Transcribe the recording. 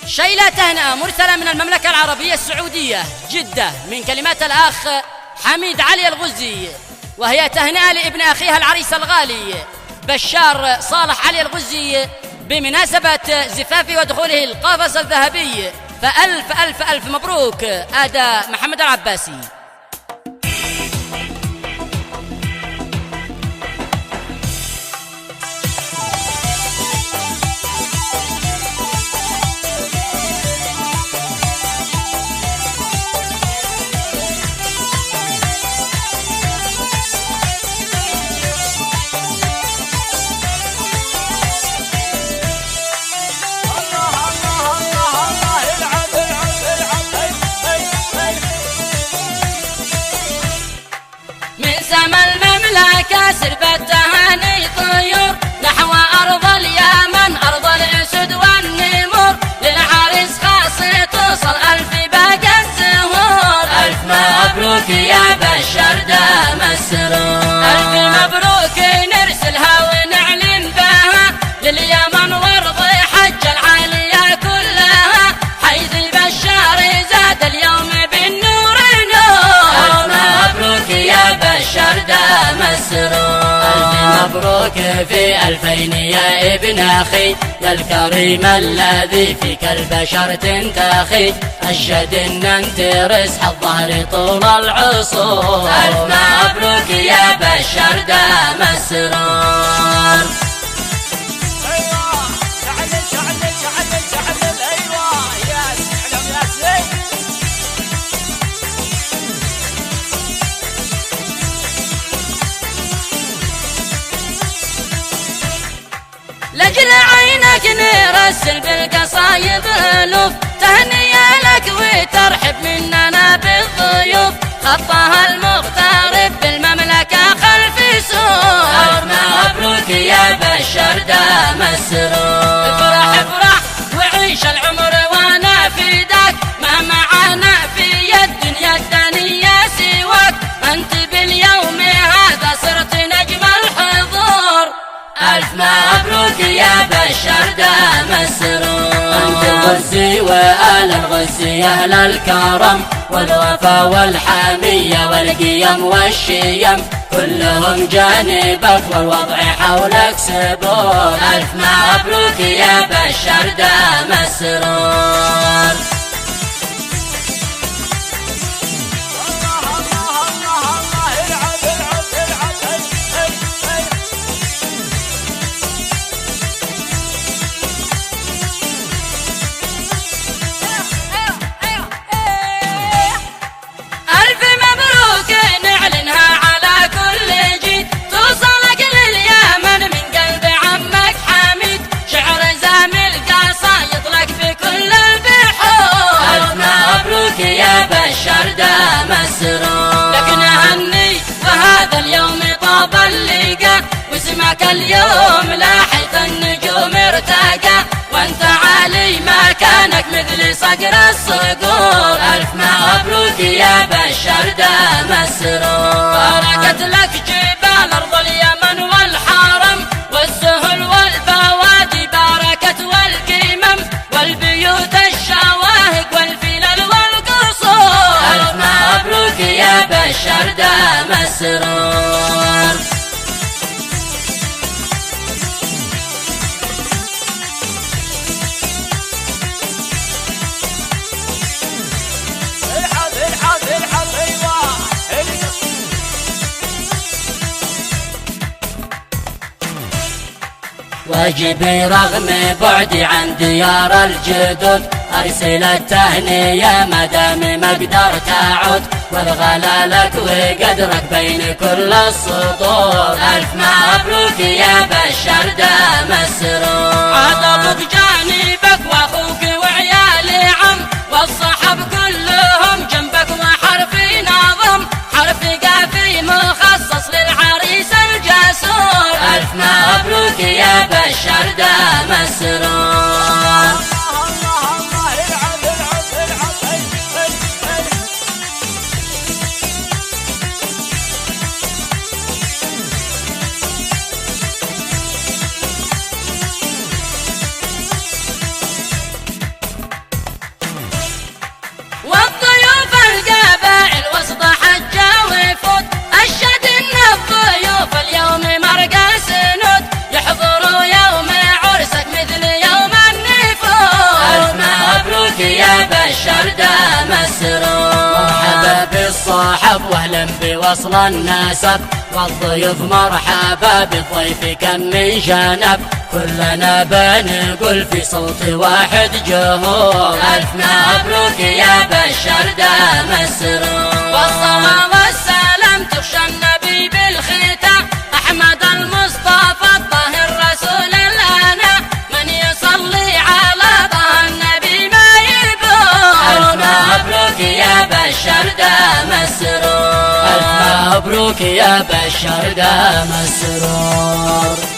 شيلة تهنئة مرسلة من المملكة العربية السعودية جدة من كلمات الأخ حميد علي الغزي، وهي تهنئة لابن أخيها العريس الغالي بشار صالح علي الغزي بمناسبة زفافه ودخوله القفص الذهبي، فألف ألف ألف مبروك. أداء محمد العباسي. سربت تهاني طيور نحو أرض اليمن، أرض الأسد والنمور، للعريس خاص توصل ألف باقي الزهور. ألف مبروك يا بشار دام السرور، ألف مبروك نرسلها ونعلن بها لليمن وارض حج العالية كلها، حيث بشار زاد اليوم بالنور نور. ألف مبروك يا بشار دام السرور، مبروك في 2000 يا ابن أخي، يا الكريم الذي فيك البشر تنتخي، أشهد إن أنت رزح الظهر طول العصور. ألف مبروك يا بشار دام السرور. لجل عينك نرسل بالقصايد ألوف تهنية لك وترحب مننا بالضيوف، خطها المغترب بالمملكة خلف سور. ألف مبروك يا بشار دام السرور، افرح افرح وعيش العمر وانا فداك، ما معنا في الدنيا الدنيا سواك، انت باليوم هذا صرت نجم الحضور. ألف مبروك يا بشار دام السرور، أنت الغزي وآل الغزي أهل الكرم والوفا والحمية والقيم والشيم، كلهم جانبك والوضع حولك سبور. ألف مبروك يا بشار دام السرور. يا بشار دام السرور، لك نهني وهذا اليوم طاب اللقا، واسمك اليوم لاحق النجوم ارتقى، وانت عالي مكانك مثل صقر الصقور. ألف مبروك يا بشار دام السرور، باركت لك جبال أرض اليمن والحرم والسهل والبوادي، باركت والقمم والبيوت الشواهق والفلل والقصور. ألف مبروك يا بشار دام السرور. واجبي رغم بعدي عن ديار الجدود، أرسل التهنية مدام ما قدرت أعود، والغلا لك وقدرك بين كل السطور. ألف مبروك يا بشار دام السرور، عاد أبوك جانبك وأخوك وعيالي عم، والصحب كلهم جنبك وحرفي نظم، حرف قافي مخصص للعريس الجسور. ألف مبروك يا بشار دام السرور. مسرور. مرحبا بالصاحب واهلا بوصل النسب، والضيوف مرحبا بالضيف كم من جنب، كلنا بنقول في صوت واحد جهور، ألف مبروك يا بشار دام السرور. والصلاة والسلام تخشى النبي بالختام، أحمد المصطفى الطاهر رسول الأنام، من يصلي على طه النبي ما يبور. ألف مبروك يا بشار دام السرور، ألف مبروك يا بشار دام السرور.